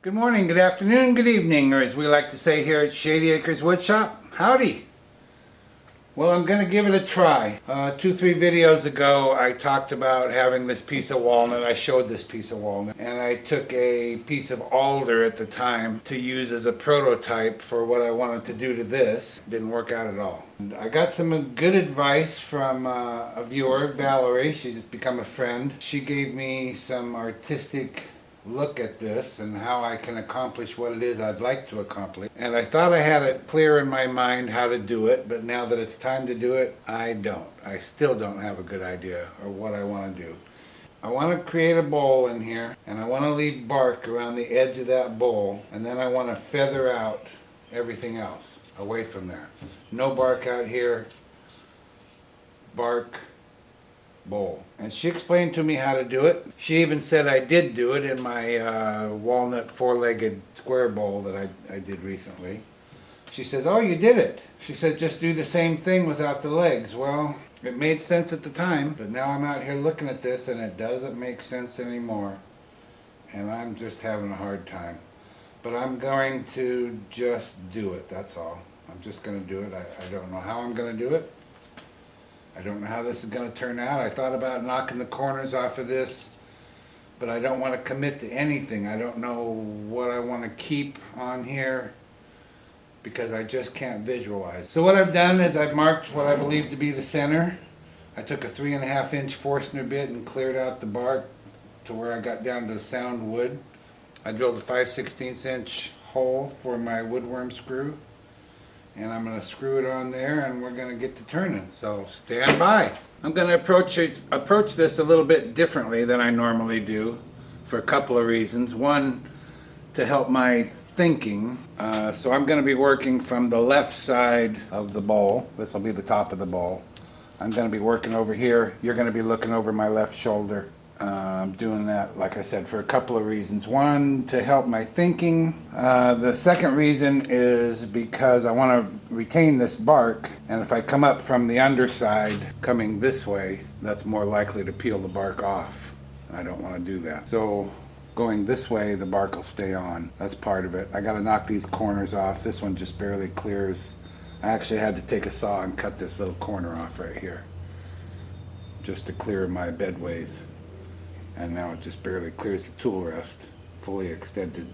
Good morning, good afternoon, good evening, or as we like to say here at Shady Acres Woodshop, howdy. Well, I'm going to give it a try. 2-3 videos ago I talked about having this piece of walnut. I showed this piece of walnut, and I took a piece of alder at the time to use as a prototype for what I wanted to do to this. It didn't work out at all. And I got some good advice from a viewer, Valerie. She's become a friend. She gave me some artistic look at this and how I can accomplish what it is I'd like to accomplish. And I thought I had it clear in my mind how to do it, but now that it's time to do it, I don't. I still don't have a good idea of what I want to do. I want to create a bowl in here, and I want to leave bark around the edge of that bowl, and then I want to feather out everything else away from there. No bark out here, bark, bowl. And she explained to me how to do it. She even said I did do it in my walnut four-legged square bowl that I did recently. She says, oh, you did it. She said, just do the same thing without the legs. Well, it made sense at the time, but now I'm out here looking at this and it doesn't make sense anymore. And I'm just having a hard time. But I'm going to just do it, that's all. I'm just going to do it. I don't know how I'm going to do it. I don't know how this is going to turn out. I thought about knocking the corners off of this, but I don't want to commit to anything. I don't know what I want to keep on here because I just can't visualize. So what I've done is I've marked what I believe to be the center. I took a 3.5-inch Forstner bit and cleared out the bark to where I got down to sound wood. I drilled a 5/16" hole for my woodworm screw. And I'm going to screw it on there and we're going to get to turning. So stand by. I'm going to approach this a little bit differently than I normally do for a couple of reasons. One, to help my thinking. So I'm going to be working from the left side of the bowl. This will be the top of the bowl. I'm going to be working over here. You're going to be looking over my left shoulder. I'm doing that, like I said, for a couple of reasons. One, to help my thinking. The second reason is because I want to retain this bark, and if I come up from the underside, coming this way, that's more likely to peel the bark off. I don't want to do that. So going this way, the bark will stay on. That's part of it. I got to knock these corners off. This one just barely clears. I actually had to take a saw and cut this little corner off right here just to clear my bedways. And now it just barely clears the tool rest, fully extended.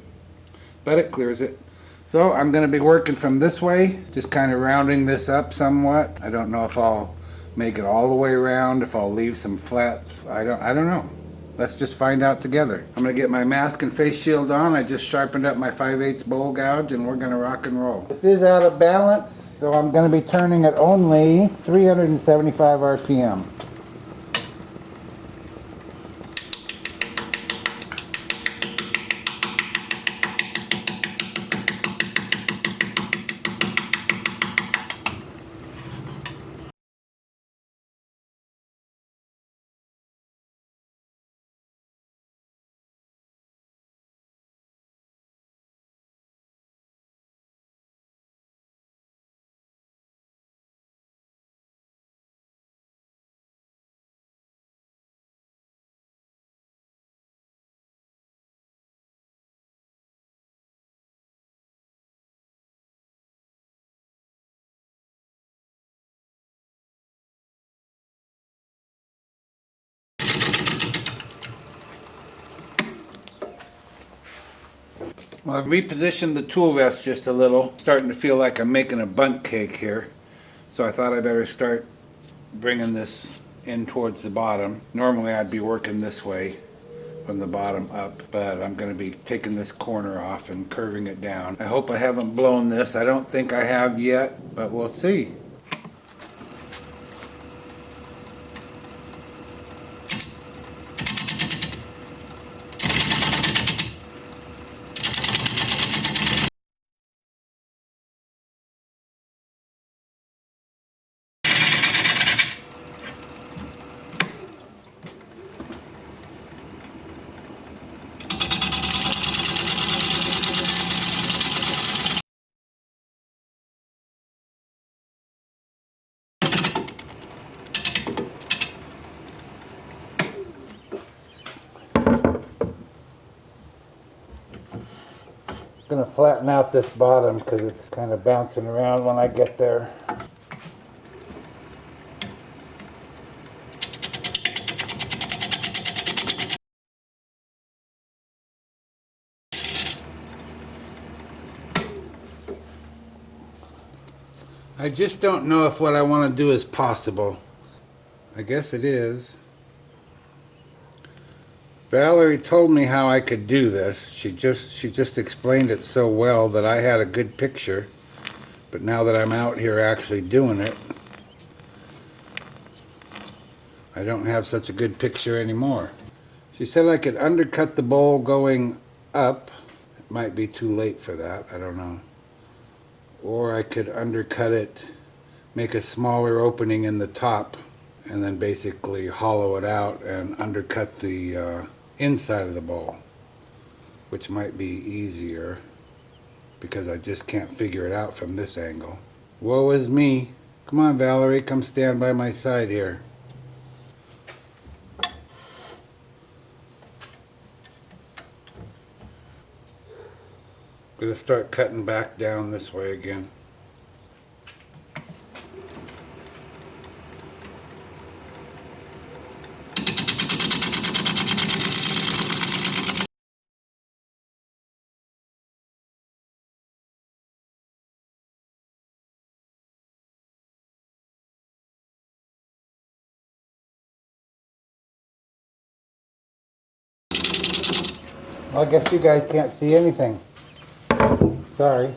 But it clears it. So I'm going to be working from this way, just kind of rounding this up somewhat. I don't know if I'll make it all the way around, if I'll leave some flats. I don't know. Let's just find out together. I'm going to get my mask and face shield on. I just sharpened up my 5/8 bowl gouge and we're going to rock and roll. This is out of balance, so I'm going to be turning at only 375 RPM. Well, I've repositioned the tool rest just a little. Starting to feel like I'm making a bundt cake here. So I thought I better start bringing this in towards the bottom. Normally I'd be working this way from the bottom up, but I'm going to be taking this corner off and curving it down. I hope I haven't blown this. I don't think I have yet, but we'll see. gonna flatten out this bottom because it's kind of bouncing around when I get there. I just don't know if what I want to do is possible. I guess it is. Valerie told me how I could do this. She just explained it so well that I had a good picture. But now that I'm out here actually doing it, I don't have such a good picture anymore. She said I could undercut the bowl going up. It might be too late for that, I don't know. Or I could undercut it, make a smaller opening in the top, and then basically hollow it out and undercut the inside of the bowl, which might be easier because I just can't figure it out from this angle. Woe is me. Come on, Valerie, come stand by my side here. I'm going to start cutting back down this way again. Well, I guess you guys can't see anything. Sorry.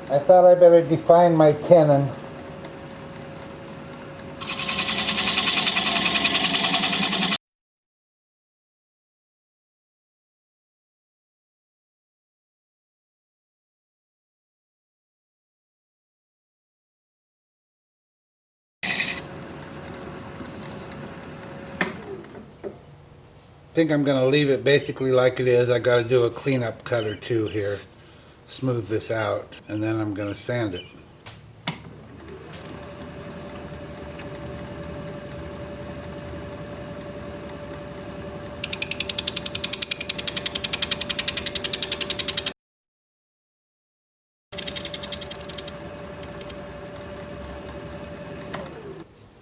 I thought I better define my tenon. I think I'm going to leave it basically like it is. I got to do a cleanup cut or two here, smooth this out, and then I'm going to sand it.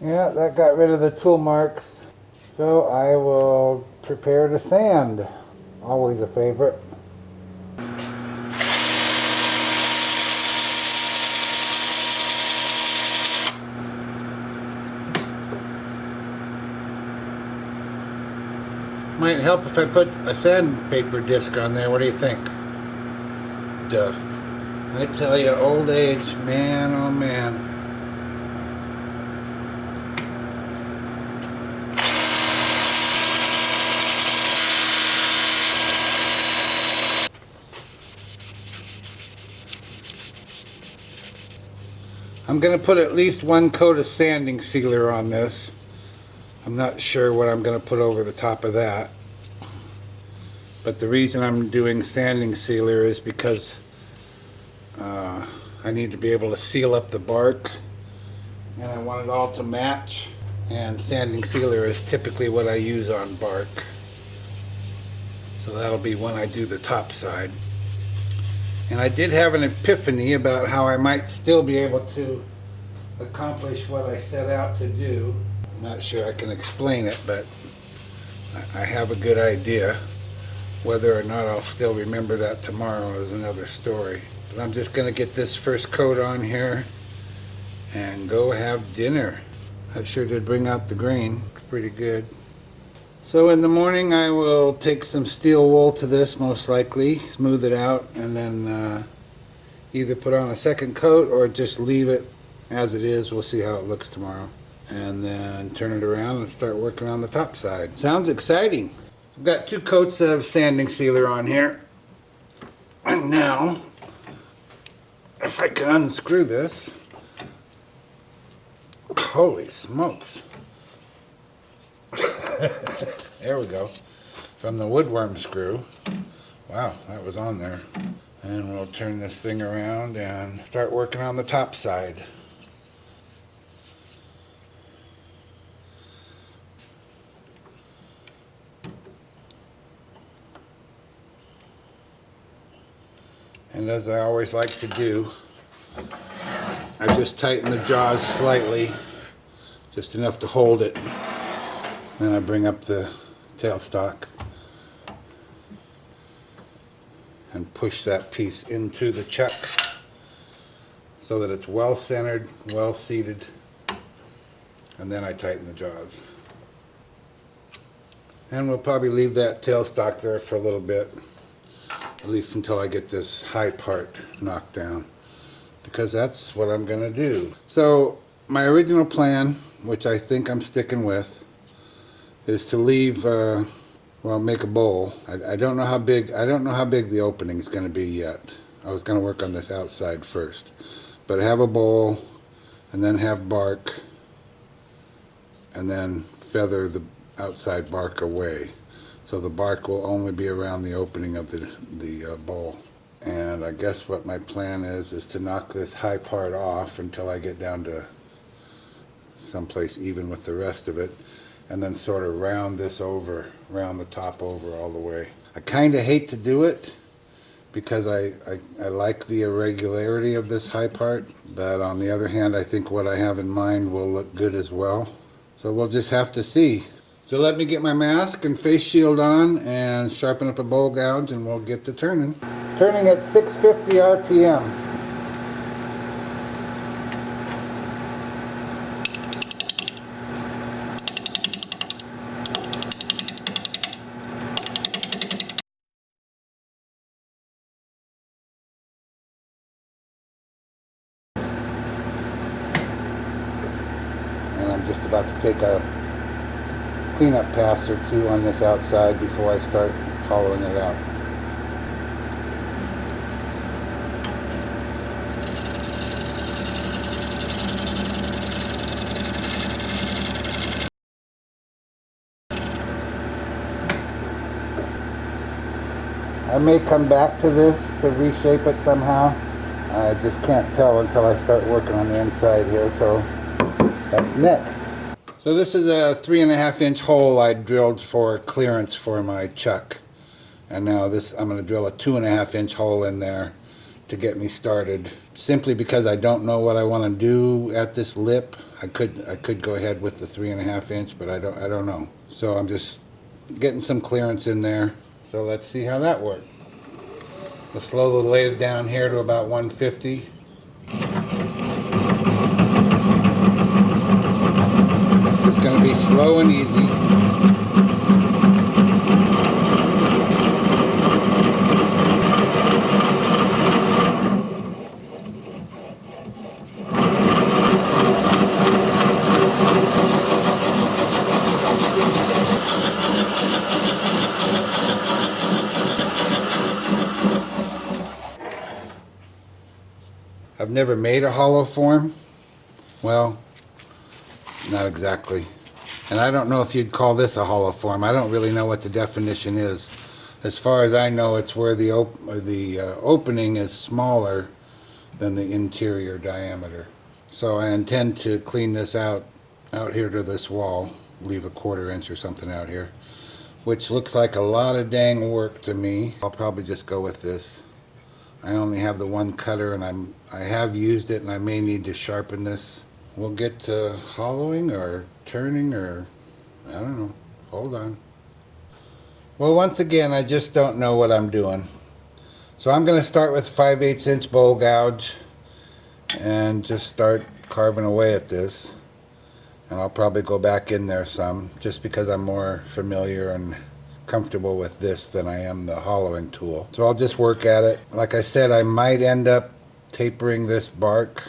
Yeah, that got rid of the tool marks. So I will prepare to sand. Always a favorite. Might help if I put a sandpaper disc on there. What do you think? Duh. I tell you, old age, man, oh man. I'm going to put at least one coat of sanding sealer on this. I'm not sure what I'm going to put over the top of that. But the reason I'm doing sanding sealer is because I need to be able to seal up the bark. And I want it all to match. And sanding sealer is typically what I use on bark. So that'll be when I do the top side. And I did have an epiphany about how I might still be able to accomplish what I set out to do. I'm not sure I can explain it, but I have a good idea. Whether or not I'll still remember that tomorrow is another story. But I'm just going to get this first coat on here and go have dinner. That sure did bring out the grain. It's pretty good. So in the morning I will take some steel wool to this, most likely, smooth it out, and then either put on a second coat or just leave it as it is. We'll see how it looks tomorrow. And then turn it around and start working on the top side. Sounds exciting. I've got 2 coats of sanding sealer on here. And now, if I can unscrew this, holy smokes. There we go. From the woodworm screw. Wow, that was on there. And we'll turn this thing around and start working on the top side. And as I always like to do, I just tighten the jaws slightly, just enough to hold it. Then I bring up the tailstock and push that piece into the chuck so that it's well centered, well seated, and then I tighten the jaws. And we'll probably leave that tailstock there for a little bit, at least until I get this high part knocked down, because that's what I'm gonna do. So my original plan, which I think I'm sticking with, is to leave, well, make a bowl. I don't know how big the opening is gonna be yet. I was gonna work on this outside first, but have a bowl, and then have bark, and then feather the outside bark away. So the bark will only be around the opening of the bowl. And I guess what my plan is to knock this high part off until I get down to someplace even with the rest of it, and then sort of round this over, round the top over all the way. I kind of hate to do it because I like the irregularity of this high part, but on the other hand, I think what I have in mind will look good as well. So we'll just have to see. So let me get my mask and face shield on and sharpen up a bowl gouge, and we'll get to turning. Turning at 650 RPM. And I'm just about to take a cleanup pass or two on this outside before I start hollowing it out. I may come back to this to reshape it somehow. I just can't tell until I start working on the inside here, so that's next. So this is a 3.5 inch hole I drilled for clearance for my chuck. And now this, I'm going to drill a 2.5 inch hole in there to get me started. Simply because I don't know what I want to do at this lip. I could go ahead with the 3.5 inch, but I don't know. So I'm just getting some clearance in there. So let's see how that works. We'll slow the lathe down here to about 150. It's going to be slow and easy. I've never made a hollow form. Well, not exactly. And I don't know if you'd call this a hollow form. I don't really know what the definition is. As far as I know, it's where the opening is smaller than the interior diameter. So I intend to clean this out here to this wall, leave a 1/4 inch or something out here, which looks like a lot of dang work to me. I'll probably just go with this. I only have the one cutter, and I have used it, and I may need to sharpen this. We'll get to hollowing or turning, or I don't know. Hold on. Well, once again, I just don't know what I'm doing. So I'm going to start with 5/8 inch bowl gouge and just start carving away at this. And I'll probably go back in there some, just because I'm more familiar and comfortable with this than I am the hollowing tool. So I'll just work at it. Like I said, I might end up tapering this bark,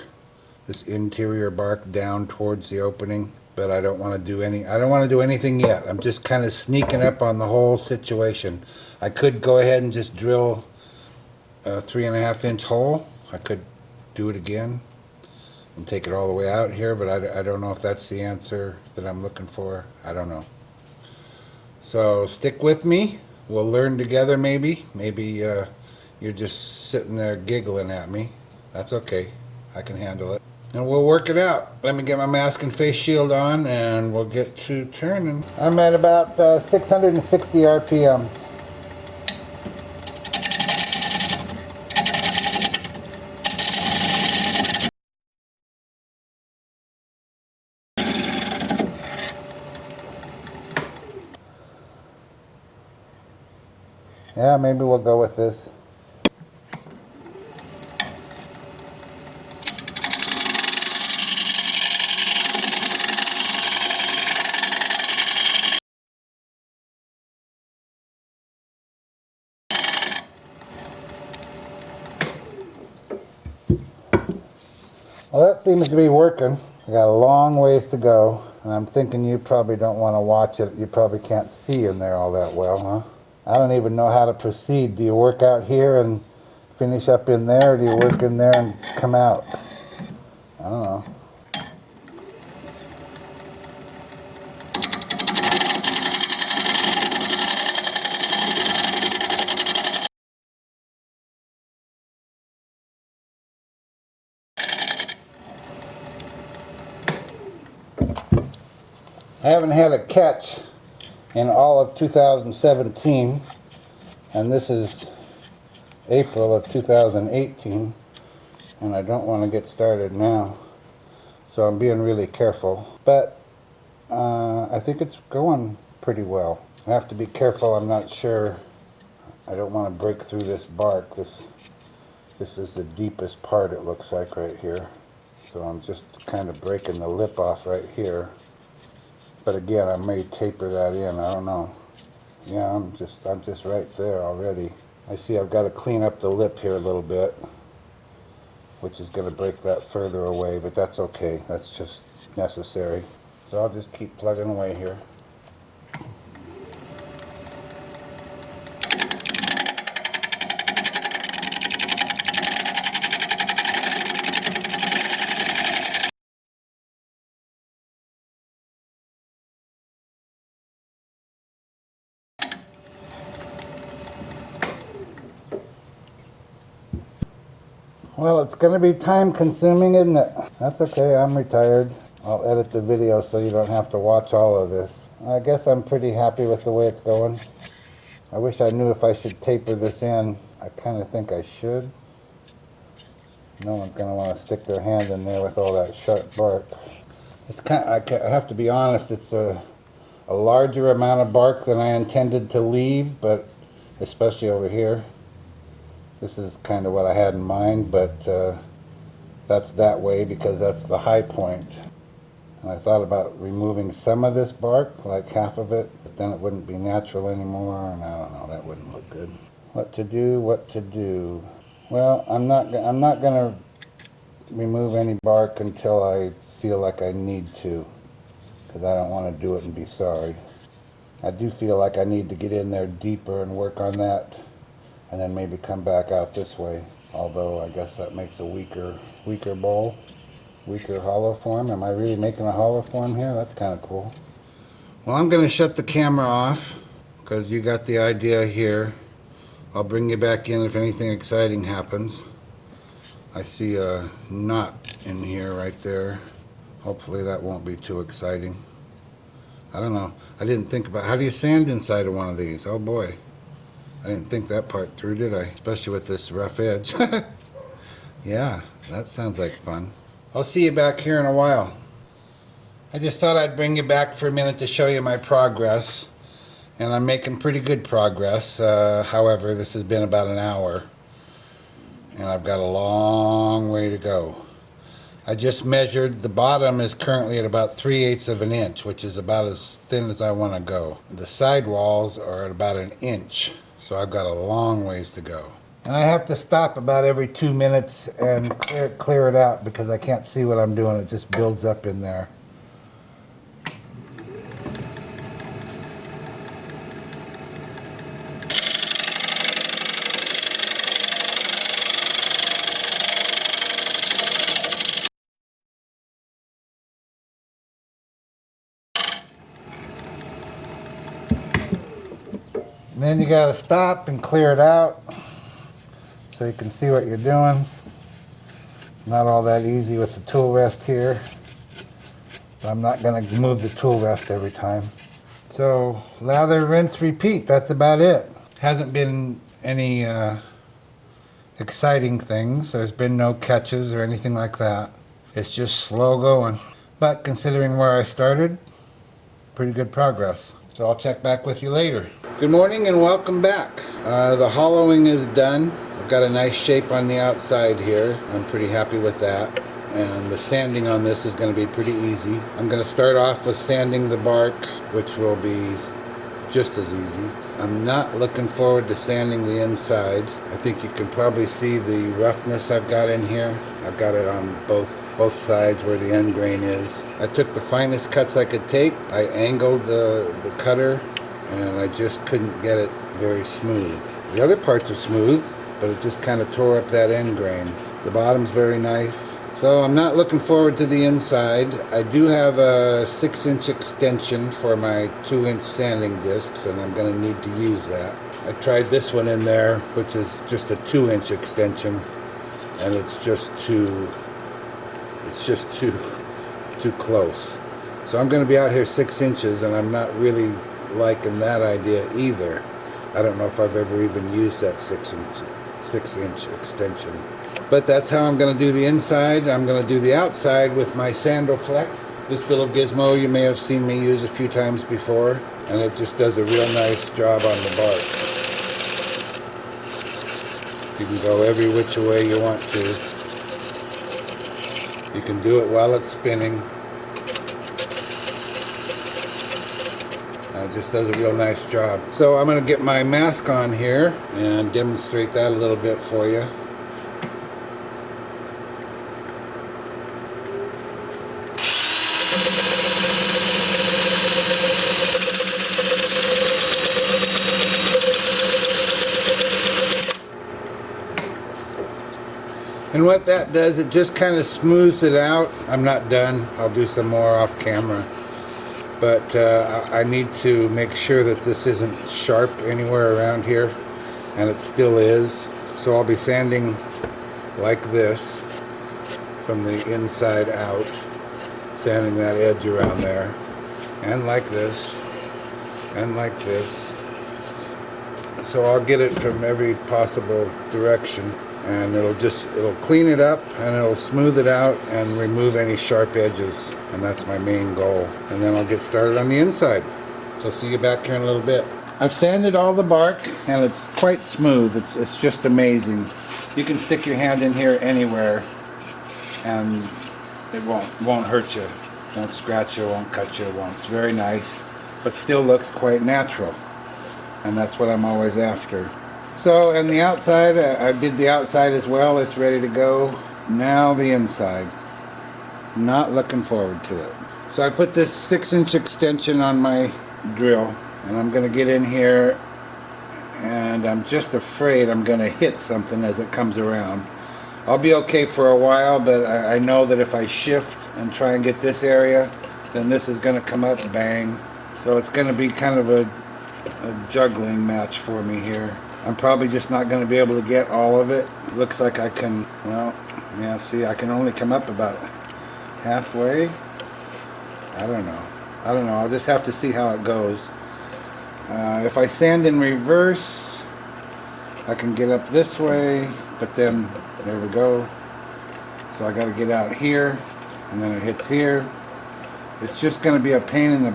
this interior bark, down towards the opening, but I don't want to do anything yet. I'm just kind of sneaking up on the whole situation. I could go ahead and just drill a 3.5 inch hole. I could do it again and take it all the way out here, but I don't know if that's the answer that I'm looking for. I don't know. So stick with me. We'll learn together maybe. Maybe you're just sitting there giggling at me. That's okay. I can handle it. And we'll work it out. Let me get my mask and face shield on, and we'll get to turning. I'm at about 660 RPM. Yeah, maybe we'll go with this. Well, that seems to be working. I got a long ways to go, and I'm thinking you probably don't want to watch it. You probably can't see in there all that well, huh? I don't even know how to proceed. Do you work out here and finish up in there, or do you work in there and come out? I don't know. I haven't had a catch in all of 2017, and this is April of 2018, and I don't want to get started now, so I'm being really careful. But I think it's going pretty well. I have to be careful. I'm not sure. I don't want to break through this bark. This is the deepest part, it looks like, right here. So I'm just kind of breaking the lip off right here. But again, I may taper that in. I don't know. Yeah, I'm just right there already. I see I've got to clean up the lip here a little bit, which is going to break that further away, but that's okay. That's just necessary. So I'll just keep plugging away here. Well, it's going to be time consuming, isn't it? That's okay, I'm retired. I'll edit the video so you don't have to watch all of this. I guess I'm pretty happy with the way it's going. I wish I knew if I should taper this in. I kind of think I should. No one's going to want to stick their hand in there with all that sharp bark. It's I have to be honest, it's a larger amount of bark than I intended to leave, but especially over here. This is kind of what I had in mind, but that's that way because that's the high point. And I thought about removing some of this bark, like half of it, but then it wouldn't be natural anymore, and I don't know, that wouldn't look good. What to do, what to do? Well, I'm not going to remove any bark until I feel like I need to, because I don't want to do it and be sorry. I do feel like I need to get in there deeper and work on that, and then maybe come back out this way. Although I guess that makes a weaker bowl, weaker hollow form. Am I really making a hollow form here? That's kind of cool. Well, I'm going to shut the camera off because you got the idea here. I'll bring you back in if anything exciting happens. I see a knot in here right there. Hopefully that won't be too exciting. I don't know. I didn't think about how do you sand inside of one of these? Oh boy. I didn't think that part through, did I? Especially with this rough edge. Yeah, that sounds like fun. I'll see you back here in a while. I just thought I'd bring you back for a minute to show you my progress. And I'm making pretty good progress. However, this has been about an hour. And I've got a long way to go. I just measured, the bottom is currently at about 3/8 of an inch, which is about as thin as I want to go. The side walls are at about an inch. So I've got a long ways to go. And I have to stop about every 2 minutes and clear it out because I can't see what I'm doing. It just builds up in there. And then you got to stop and clear it out so you can see what you're doing. Not all that easy with the tool rest here, but I'm not going to move the tool rest every time. So lather, rinse, repeat. That's about it. Hasn't been any exciting things. There's been no catches or anything like that. It's just slow going. But considering where I started, pretty good progress. So I'll check back with you later. Good morning and welcome back. The hollowing is done. I've got a nice shape on the outside here. I'm pretty happy with that. And the sanding on this is going to be pretty easy. I'm going to start off with sanding the bark, which will be just as easy. I'm not looking forward to sanding the inside. I think you can probably see the roughness I've got in here. I've got it on both sides where the end grain is. I took the finest cuts I could take. I angled the cutter and I just couldn't get it very smooth. The other parts are smooth, but it just kind of tore up that end grain. The bottom's very nice. So I'm not looking forward to the inside. I do have a 6-inch extension for my 2-inch sanding discs, and I'm going to need to use that. I tried this one in there, which is just a 2-inch extension, and it's just too close. So I'm going to be out here 6 inches, and I'm not really liking that idea either. I don't know if I've ever even used that 6-inch extension. But that's how I'm going to do the inside. I'm going to do the outside with my Sandal Flex. This little gizmo you may have seen me use a few times before, and it just does a real nice job on the bark. You can go every which way you want to. You can do it while it's spinning. It just does a real nice job. So I'm going to get my mask on here and demonstrate that a little bit for you. And what that does, it just kind of smooths it out. I'm not done. I'll do some more off camera. But I need to make sure that this isn't sharp anywhere around here. And it still is. So I'll be sanding like this from the inside out. Sanding that edge around there. And like this. And like this. So I'll get it from every possible direction. And it'll clean it up and it'll smooth it out and remove any sharp edges, and that's my main goal. And then I'll get started on the inside. So see you back here in a little bit. I've sanded all the bark and it's quite smooth. It's just amazing. You can stick your hand in here anywhere and it won't hurt you, won't scratch you, won't cut you. It's very nice, but still looks quite natural, and that's what I'm always after. So, and the outside, I did the outside as well. It's ready to go. Now the inside. Not looking forward to it. So I put this 6-inch extension on my drill, and I'm going to get in here, and I'm just afraid I'm going to hit something as it comes around. I'll be okay for a while, but I know that if I shift and try and get this area, then this is going to come up bang. So it's going to be kind of a juggling match for me here. I'm probably just not going to be able to get all of it. It looks like I can, well, yeah, see, I can only come up about halfway. I don't know. I'll just have to see how it goes. If I sand in reverse, I can get up this way, but then, there we go. So I got to get out here, and then it hits here. It's just going to be a pain in the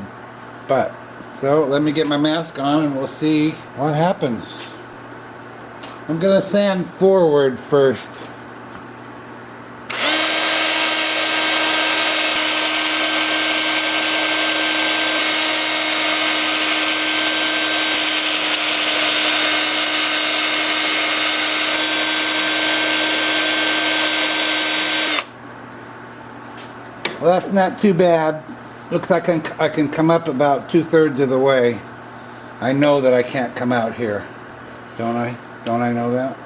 butt. So let me get my mask on and we'll see what happens. I'm going to sand forward first. Well, that's not too bad. Looks like I can come up about 2/3 of the way. I know that I can't come out here, don't I? Don't I know that?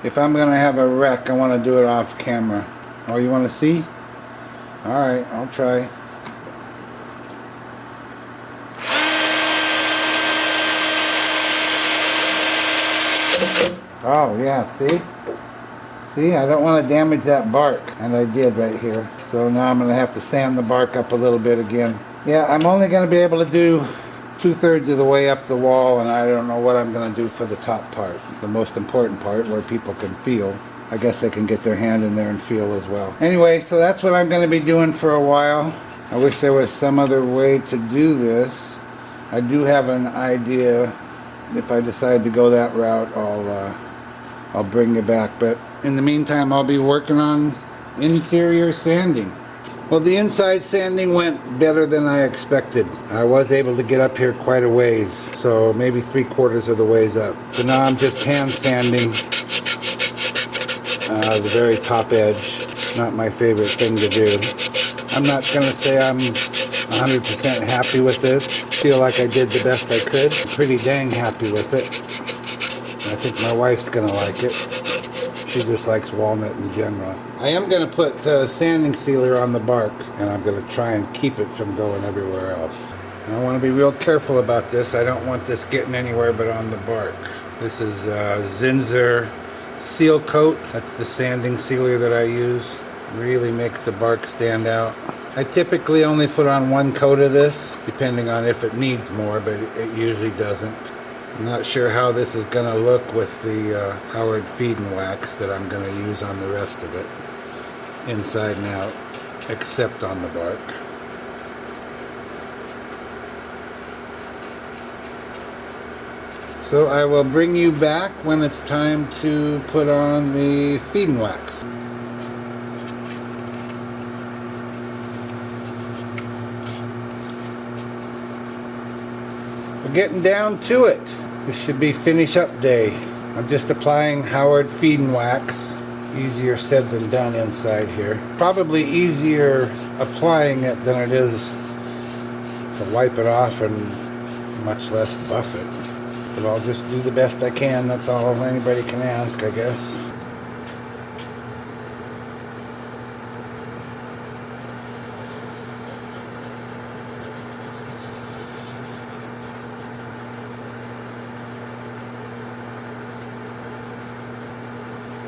If I'm going to have a wreck, I want to do it off camera. Oh, you want to see? Alright, I'll try. Oh, yeah, see? See, I don't want to damage that bark, and I did right here. So now I'm going to have to sand the bark up a little bit again. Yeah, I'm only going to be able to do 2/3 of the way up the wall, and I don't know what I'm going to do for the top part. The most important part, where people can feel. I guess they can get their hand in there and feel as well. Anyway, so that's what I'm going to be doing for a while. I wish there was some other way to do this. I do have an idea. If I decide to go that route, I'll bring you back. But in the meantime, I'll be working on interior sanding. Well, the inside sanding went better than I expected. I was able to get up here quite a ways, so maybe 3/4 of the ways up. So now I'm just hand sanding the very top edge. Not my favorite thing to do. I'm not going to say I'm 100% happy with this. Feel like I did the best I could. I'm pretty dang happy with it. I think my wife's going to like it. She just likes walnut in general. I am going to put sanding sealer on the bark, and I'm going to try and keep it from going everywhere else. And I want to be real careful about this. I don't want this getting anywhere but on the bark. This is Zinsser Seal Coat. That's the sanding sealer that I use. Really makes the bark stand out. I typically only put on 1 coat of this, depending on if it needs more, but it usually doesn't. I'm not sure how this is going to look with the Howard Feed and Wax that I'm going to use on the rest of it, inside and out, except on the bark. So I will bring you back when it's time to put on the Feed and Wax. We're getting down to it. This should be finish up day. I'm just applying Howard Feed and Wax. Easier said than done inside here. Probably easier applying it than it is to wipe it off and much less buff it. But I'll just do the best I can. That's all anybody can ask, I guess.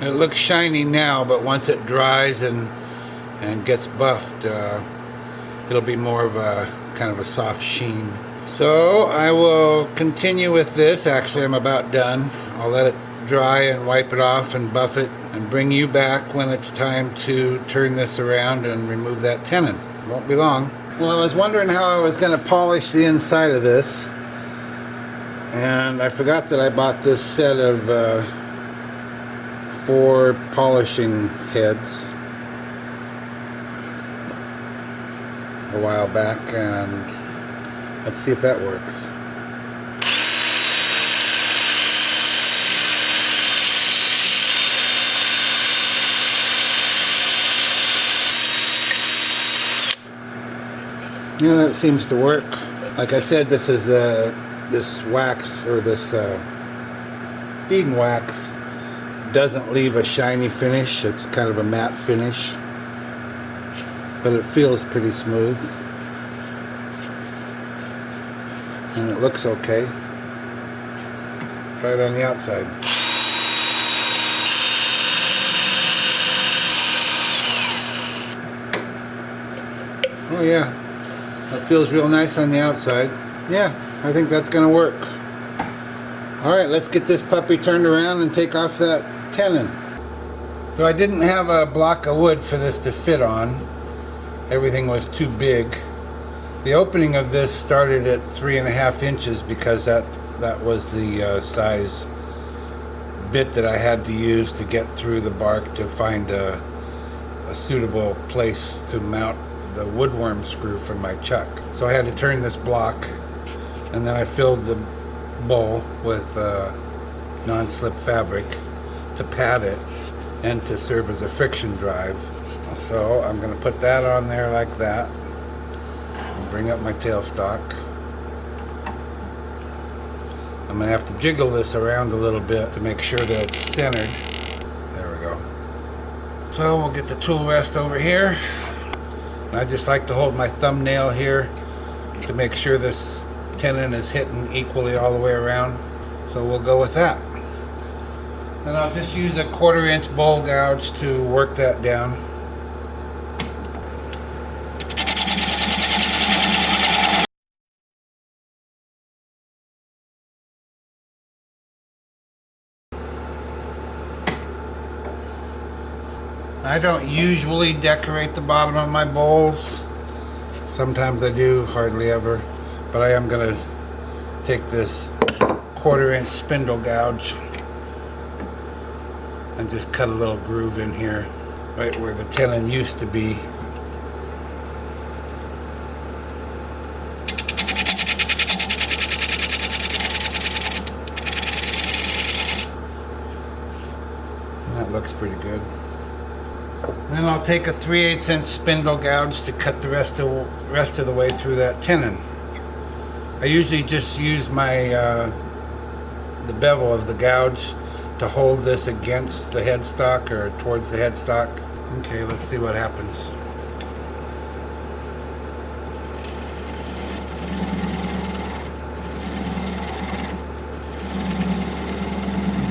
It looks shiny now, but once it dries and gets buffed, it'll be more of a kind of a soft sheen. So I will continue with this. Actually, I'm about done. I'll let it dry and wipe it off and buff it and bring you back when it's time to turn this around and remove that tenon. It won't be long. Well, I was wondering how I was going to polish the inside of this, and I forgot that I bought this set of 4 polishing heads a while back, and let's see if that works. Yeah, that seems to work. Like I said, this is this wax, or this Feed and Wax, doesn't leave a shiny finish. It's kind of a matte finish, but it feels pretty smooth and it looks okay. Try it on the outside. Oh yeah, that feels real nice on the outside. Yeah, I think that's gonna work. Alright, let's get this puppy turned around and take off that tenon. So I didn't have a block of wood for this to fit on. Everything was too big. The opening of this started at 3.5 inches because that was the size bit that I had to use to get through the bark to find a suitable place to mount the woodworm screw from my chuck. So I had to turn this block, and then I filled the bowl with non-slip fabric to pad it and to serve as a friction drive. So I'm going to put that on there like that and bring up my tailstock. I'm going to have to jiggle this around a little bit to make sure that it's centered. There we go. So we'll get the tool rest over here. And I just like to hold my thumbnail here to make sure this tenon is hitting equally all the way around. So we'll go with that. And I'll just use a 1/4 inch bowl gouge to work that down. I don't usually decorate the bottom of my bowls, Sometimes I do, hardly ever. But I am going to take this 1/4-inch spindle gouge and just cut a little groove in here, right where the tenon used to be. That looks pretty good. Then I'll take a 3/8 inch spindle gouge to cut the rest of the way through that tenon. I usually just use my the bevel of the gouge to hold this against the headstock or towards the headstock. Okay, let's see what happens.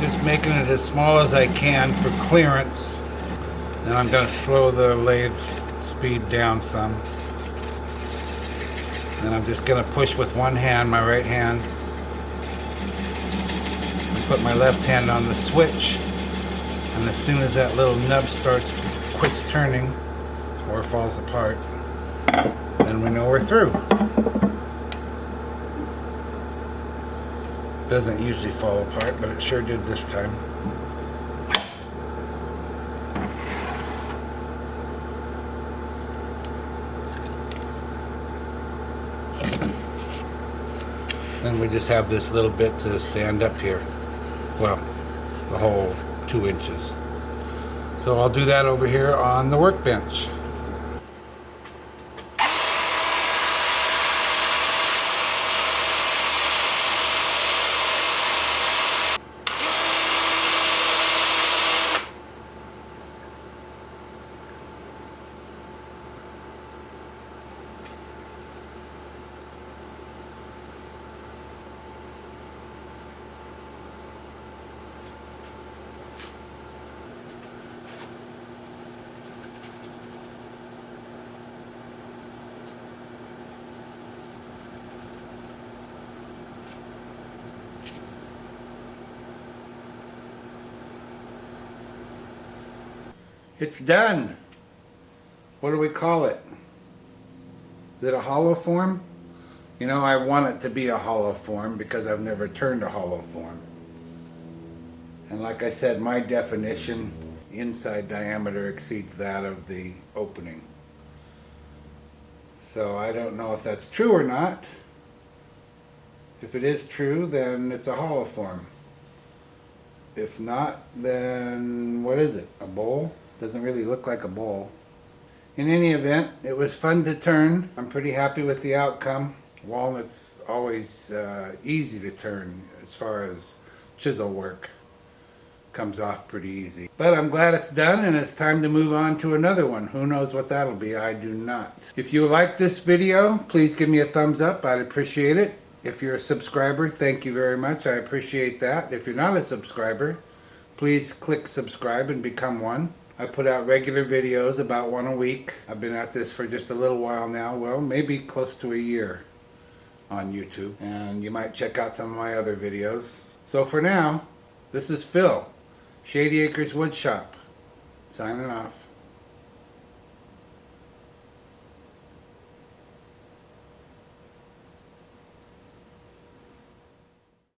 Just making it as small as I can for clearance. Then I'm going to slow the lathe speed down some. And I'm just going to push with one hand, my right hand. And put my left hand on the switch. And as soon as that little nub quits turning or falls apart, then we know we're through. Doesn't usually fall apart, but it sure did this time. Then we just have this little bit to sand up here. Well, the whole 2 inches. So I'll do that over here on the workbench. It's done. What do we call it? Is it a hollow form? You know, I want it to be a hollow form because I've never turned a hollow form. And like I said, my definition, inside diameter exceeds that of the opening. So I don't know if that's true or not. If it is true, then it's a hollow form. If not, then what is it? A bowl? Doesn't really look like a bowl. In any event, it was fun to turn. I'm pretty happy with the outcome. Walnut's always easy to turn as far as chisel work. Comes off pretty easy. But I'm glad it's done and it's time to move on to another one. Who knows what that'll be? I do not. If you like this video, please give me a thumbs up. I'd appreciate it. If you're a subscriber, thank you very much. I appreciate that. If you're not a subscriber, please click subscribe and become one. I put out regular videos, about one a week. I've been at this for just a little while now, well, maybe close to a year on YouTube. And you might check out some of my other videos. So for now, this is Phil, Shady Acres Woodshop, signing off.